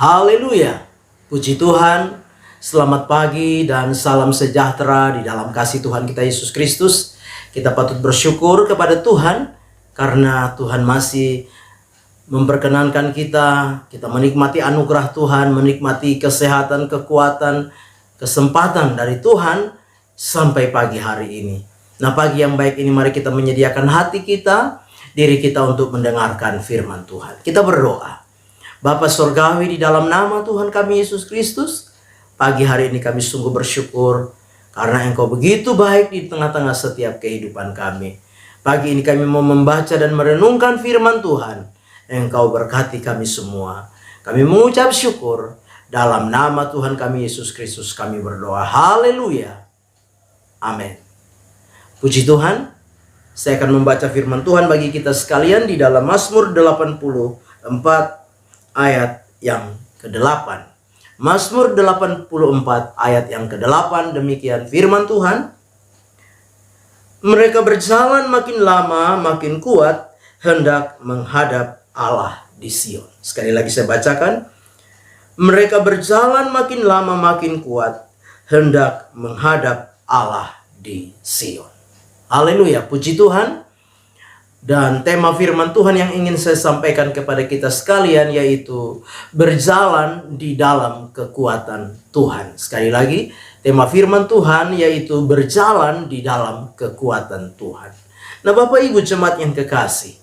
Haleluya, puji Tuhan, selamat pagi dan salam sejahtera di dalam kasih Tuhan kita Yesus Kristus. Kita patut bersyukur kepada Tuhan karena Tuhan masih memperkenankan kita menikmati anugerah Tuhan, menikmati kesehatan, kekuatan, kesempatan dari Tuhan sampai pagi hari ini. Nah, pagi yang baik ini mari kita menyediakan hati kita, diri kita untuk mendengarkan firman Tuhan. Kita berdoa. Bapa Surgawi, di dalam nama Tuhan kami Yesus Kristus, pagi hari ini kami sungguh bersyukur karena Engkau begitu baik di tengah-tengah setiap kehidupan kami. Pagi ini kami mau membaca dan merenungkan firman Tuhan. Engkau berkati kami semua. Kami mengucap syukur dalam nama Tuhan kami Yesus Kristus kami berdoa. Haleluya. Amin. Puji Tuhan. Saya akan membaca firman Tuhan bagi kita sekalian di dalam Mazmur 84 ayat yang ke-8. Mazmur 84 ayat yang ke-8, demikian firman Tuhan. Mereka berjalan makin lama makin kuat, hendak menghadap Allah di Sion. Sekali lagi saya bacakan. Mereka berjalan makin lama makin kuat, hendak menghadap Allah di Sion. Haleluya, puji Tuhan. Dan tema firman Tuhan yang ingin saya sampaikan kepada kita sekalian yaitu berjalan di dalam kekuatan Tuhan. Sekali lagi, tema firman Tuhan yaitu berjalan di dalam kekuatan Tuhan. Nah, Bapak Ibu jemaat yang kekasih,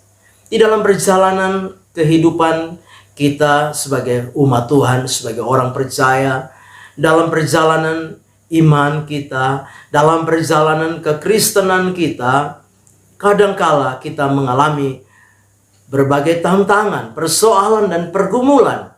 di dalam perjalanan kehidupan kita sebagai umat Tuhan, sebagai orang percaya, dalam perjalanan iman kita, dalam perjalanan kekristenan kita, kadangkala kita mengalami berbagai tantangan, persoalan dan pergumulan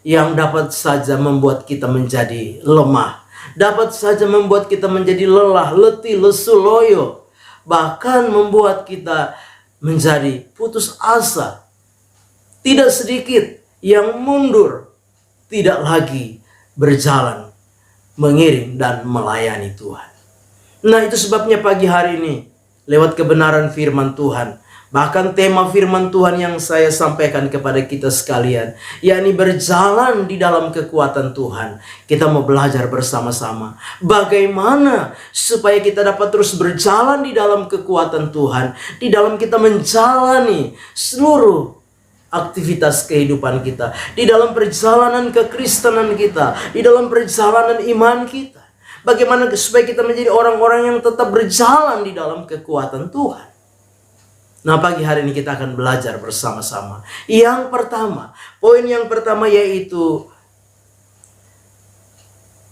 yang dapat saja membuat kita menjadi lemah, dapat saja membuat kita menjadi lelah, letih, lesu, loyo, bahkan membuat kita menjadi putus asa. Tidak sedikit yang mundur, tidak lagi berjalan, mengiring dan melayani Tuhan. Nah, itu sebabnya pagi hari ini lewat kebenaran firman Tuhan, bahkan tema firman Tuhan yang saya sampaikan kepada kita sekalian, yakni berjalan di dalam kekuatan Tuhan. Kita mau belajar bersama-sama bagaimana supaya kita dapat terus berjalan di dalam kekuatan Tuhan, di dalam kita menjalani seluruh aktivitas kehidupan kita, di dalam perjalanan kekristenan kita, di dalam perjalanan iman kita. Bagaimana supaya kita menjadi orang-orang yang tetap berjalan di dalam kekuatan Tuhan. Nah, pagi hari ini kita akan belajar bersama-sama. Yang pertama, poin yang pertama yaitu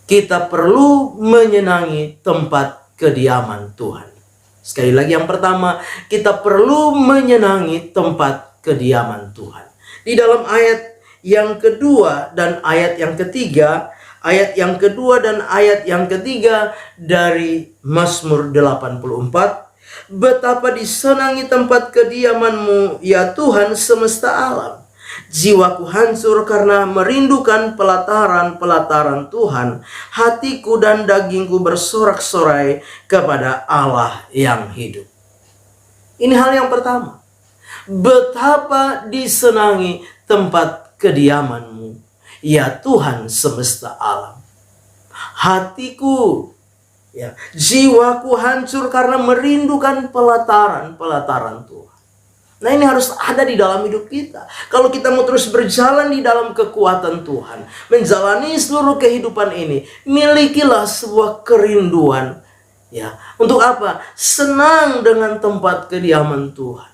kita perlu menyenangi tempat kediaman Tuhan. Sekali lagi, yang pertama, kita perlu menyenangi tempat kediaman Tuhan. Di dalam ayat yang kedua dan ayat yang ketiga, ayat yang kedua dan ayat yang ketiga dari Mazmur 84. Betapa disenangi tempat kediaman-Mu, ya Tuhan semesta alam. Jiwaku hancur karena merindukan pelataran-pelataran Tuhan. Hatiku dan dagingku bersorak-sorai kepada Allah yang hidup. Ini hal yang pertama. Betapa disenangi tempat kediaman-Mu, ya Tuhan semesta alam. Hatiku, ya, jiwaku hancur karena merindukan pelataran-pelataran Tuhan. Nah, ini harus ada di dalam hidup kita. Kalau kita mau terus berjalan di dalam kekuatan Tuhan, menjalani seluruh kehidupan ini, milikilah sebuah kerinduan. Ya, untuk apa? Senang dengan tempat kediaman Tuhan.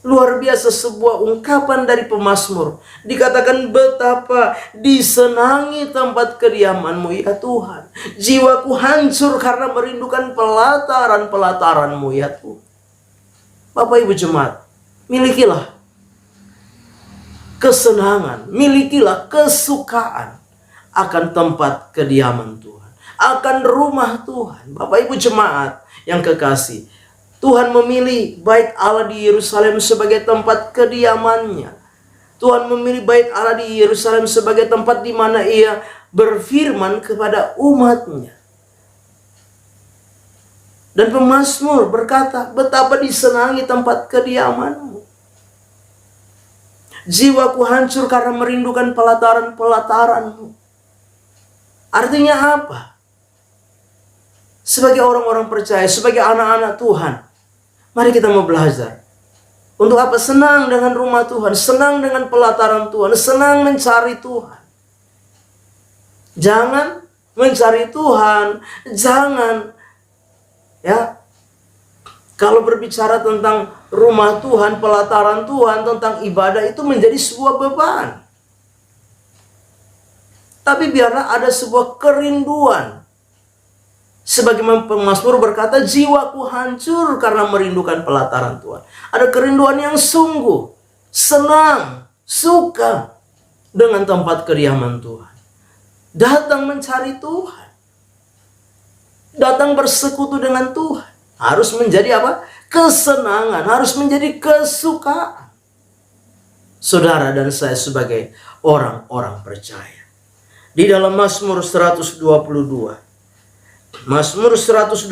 Luar biasa sebuah ungkapan dari pemazmur. Dikatakan betapa disenangi tempat kediaman-Mu, ya Tuhan. Jiwaku hancur karena merindukan pelataran-pelataran-Mu, ya Tuhan. Bapak Ibu jemaat, milikilah kesenangan, milikilah kesukaan akan tempat kediaman Tuhan, akan rumah Tuhan. Bapak Ibu jemaat yang kekasih, Tuhan memilih bait Allah di Yerusalem sebagai tempat kediamannya. Tuhan memilih bait Allah di Yerusalem sebagai tempat di mana Ia berfirman kepada umatnya. Dan pemazmur berkata, betapa disenangi tempat kediaman-Mu. Jiwaku hancur karena merindukan pelataran-pelataranmu. Artinya apa? Sebagai orang-orang percaya, sebagai anak-anak Tuhan, mari kita mau belajar. Untuk apa? Senang dengan rumah Tuhan, senang dengan pelataran Tuhan, senang mencari Tuhan. Jangan mencari Tuhan, jangan ya. Kalau berbicara tentang rumah Tuhan, pelataran Tuhan, tentang ibadah, itu menjadi sebuah beban. Tapi biarlah ada sebuah kerinduan. Sebagaimana pemazmur berkata, jiwaku hancur karena merindukan pelataran Tuhan. Ada kerinduan yang sungguh, senang, suka dengan tempat kediaman Tuhan. Datang mencari Tuhan. Datang bersekutu dengan Tuhan. Harus menjadi apa? Kesenangan, harus menjadi kesukaan. Saudara dan saya sebagai orang-orang percaya. Di dalam Mazmur 122. Mazmur 122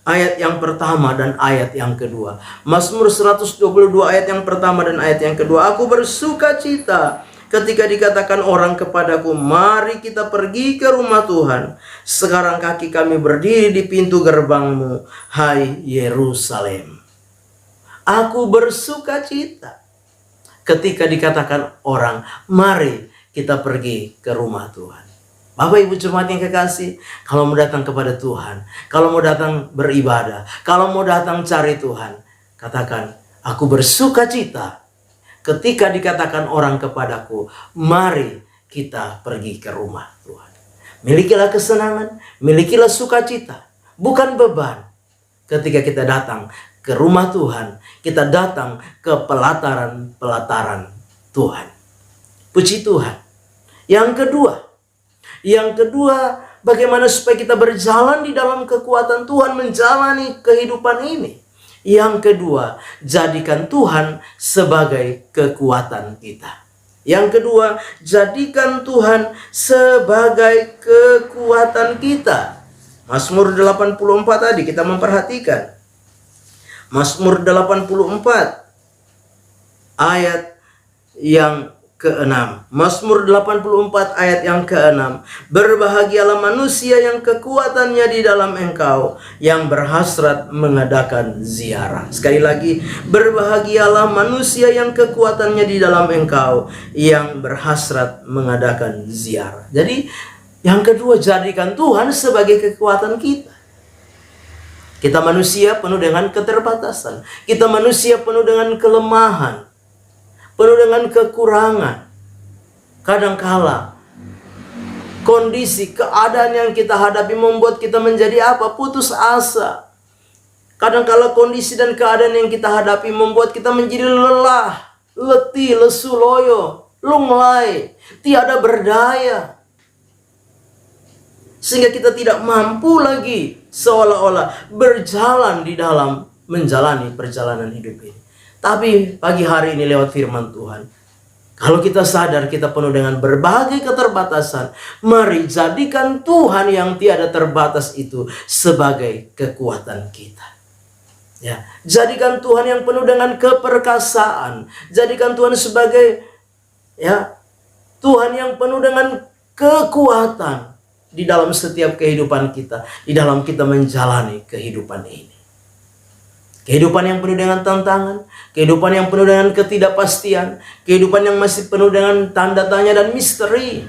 ayat yang pertama dan ayat yang kedua. Mazmur 122 ayat yang pertama dan ayat yang kedua. Aku bersuka cita ketika dikatakan orang kepadaku, mari kita pergi ke rumah Tuhan. Sekarang kaki kami berdiri di pintu gerbangmu, hai Yerusalem. Aku bersuka cita ketika dikatakan orang, mari kita pergi ke rumah Tuhan. Bapak Ibu jemaat yang kekasih, kalau mau datang kepada Tuhan, kalau mau datang beribadah, kalau mau datang cari Tuhan, katakan, aku bersuka cita ketika dikatakan orang kepadaku, mari kita pergi ke rumah Tuhan. Milikilah kesenangan, milikilah sukacita, bukan beban. Ketika kita datang ke rumah Tuhan, kita datang ke pelataran-pelataran Tuhan. Puji Tuhan. Yang kedua, bagaimana supaya kita berjalan di dalam kekuatan Tuhan, menjalani kehidupan ini. Yang kedua, jadikan Tuhan sebagai kekuatan kita. Yang kedua, jadikan Tuhan sebagai kekuatan kita. Mazmur 84 tadi kita memperhatikan. Mazmur 84 ayat yang ke-6. Mazmur 84 ayat yang ke-6. Berbahagialah manusia yang kekuatannya di dalam Engkau, yang berhasrat mengadakan ziarah. Sekali lagi, berbahagialah manusia yang kekuatannya di dalam Engkau, yang berhasrat mengadakan ziarah. Jadi, yang kedua, jadikan Tuhan sebagai kekuatan kita. Kita manusia penuh dengan keterbatasan. Kita manusia penuh dengan kelemahan, penuh dengan kekurangan. Kadangkala kondisi, keadaan yang kita hadapi membuat kita menjadi apa? Putus asa. Kadangkala kondisi dan keadaan yang kita hadapi membuat kita menjadi lelah, letih, lesu, loyo, lunglai, tiada berdaya. Sehingga kita tidak mampu lagi seolah-olah berjalan di dalam menjalani perjalanan hidup ini. Tapi pagi hari ini lewat firman Tuhan, kalau kita sadar kita penuh dengan berbagai keterbatasan, mari jadikan Tuhan yang tiada terbatas itu sebagai kekuatan kita. Ya, jadikan Tuhan yang penuh dengan keperkasaan, jadikan Tuhan sebagai Tuhan yang penuh dengan kekuatan di dalam setiap kehidupan kita, di dalam kita menjalani kehidupan ini. Kehidupan yang penuh dengan tantangan, kehidupan yang penuh dengan ketidakpastian, kehidupan yang masih penuh dengan tanda tanya dan misteri.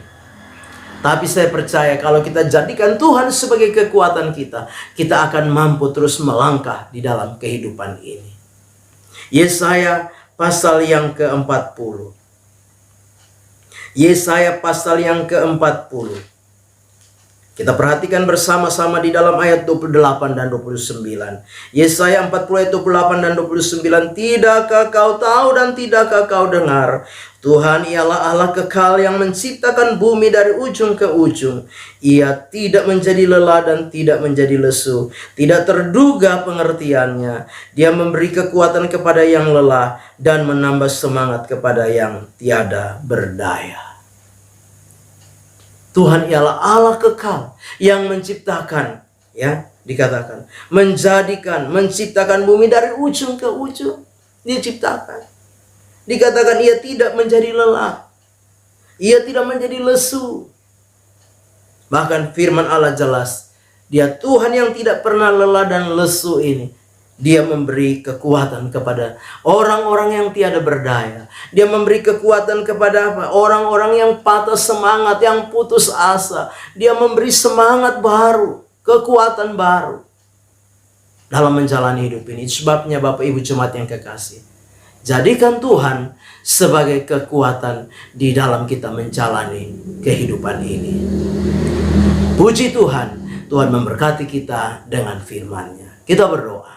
Tapi saya percaya kalau kita jadikan Tuhan sebagai kekuatan kita, kita akan mampu terus melangkah di dalam kehidupan ini. Yesaya pasal yang ke-40. Yesaya pasal yang ke-40. Kita perhatikan bersama-sama di dalam ayat 28 dan 29. Yesaya 40 ayat 28 dan 29. Tidakkah kau tahu dan tidakkah kau dengar? Tuhan ialah Allah kekal yang menciptakan bumi dari ujung ke ujung. Ia tidak menjadi lelah dan tidak menjadi lesu. Tidak terduga pengertiannya. Dia memberi kekuatan kepada yang lelah dan menambah semangat kepada yang tiada berdaya. Tuhan ialah Allah kekal yang menciptakan, dikatakan, menciptakan bumi dari ujung ke ujung, diciptakan. Dikatakan ia tidak menjadi lelah, ia tidak menjadi lesu. Bahkan firman Allah jelas, Dia Tuhan yang tidak pernah lelah dan lesu ini. Dia memberi kekuatan kepada orang-orang yang tiada berdaya. Dia memberi kekuatan kepada orang-orang yang patah semangat, yang putus asa. Dia memberi semangat baru, kekuatan baru dalam menjalani hidup ini. Sebabnya Bapak Ibu Jemaat yang kekasih, jadikan Tuhan sebagai kekuatan di dalam kita menjalani kehidupan ini. Puji Tuhan, Tuhan memberkati kita dengan firman-Nya. Kita berdoa.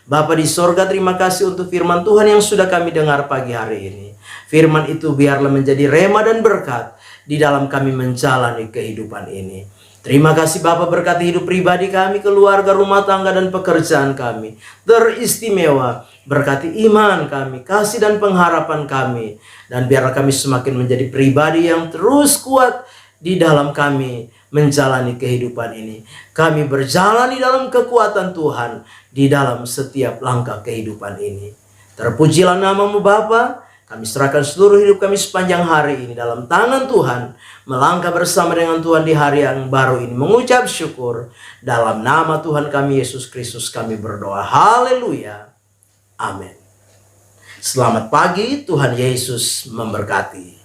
Bapa di sorga, terima kasih untuk firman Tuhan yang sudah kami dengar pagi hari ini. Firman itu biarlah menjadi rema dan berkat di dalam kami menjalani kehidupan ini. Terima kasih Bapa, berkati hidup pribadi kami, keluarga, rumah tangga, dan pekerjaan kami. Teristimewa, berkati iman kami, kasih dan pengharapan kami. Dan biarlah kami semakin menjadi pribadi yang terus kuat di dalam kami menjalani kehidupan ini. Kami berjalan di dalam kekuatan Tuhan di dalam setiap langkah kehidupan ini. Terpujilah nama-Mu Bapa. Kami serahkan seluruh hidup kami sepanjang hari ini dalam tangan Tuhan. Melangkah bersama dengan Tuhan di hari yang baru ini. Mengucap syukur. Dalam nama Tuhan kami Yesus Kristus kami berdoa. Haleluya. Amin. Selamat pagi. Tuhan Yesus memberkati.